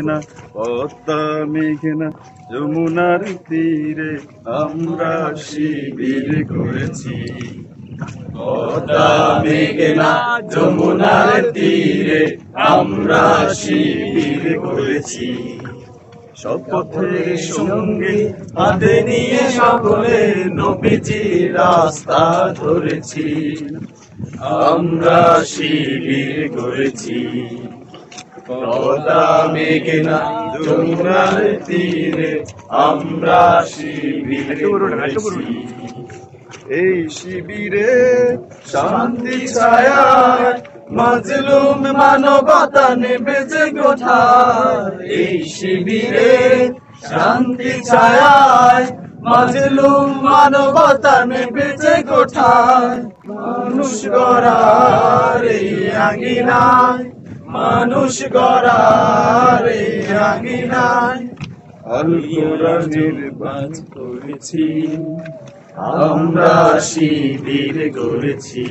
না পদ্মা মেঘনা যমুনার তীরে আমরা শিবির করেছি। পদ্মা মেঘনা যমুনার তীরে আমরা শিবির করেছি। শপথের সঙ্গে হাতে নিয়ে সকলে নবীজির রাস্তা ধরেছি। আমরা শিবির করেছি। পদ্মা মেঘনা যমুনার তীরে আমরা শিবির করেছি। এই শিবিরে শান্তি ছায়ায় মাজলুম মানবতা নেবে যে কোঠায়। এই শিবিরে শান্তি ছায়ায় মাজলুম মানবতা নেবে যে কোঠায়। মানুষ গড়ার এই আঙিনায়, মানুষ গড়ার এই আঙিনায় আল কোরআনের বাজ করেছি। আমরা শিবির করেছি।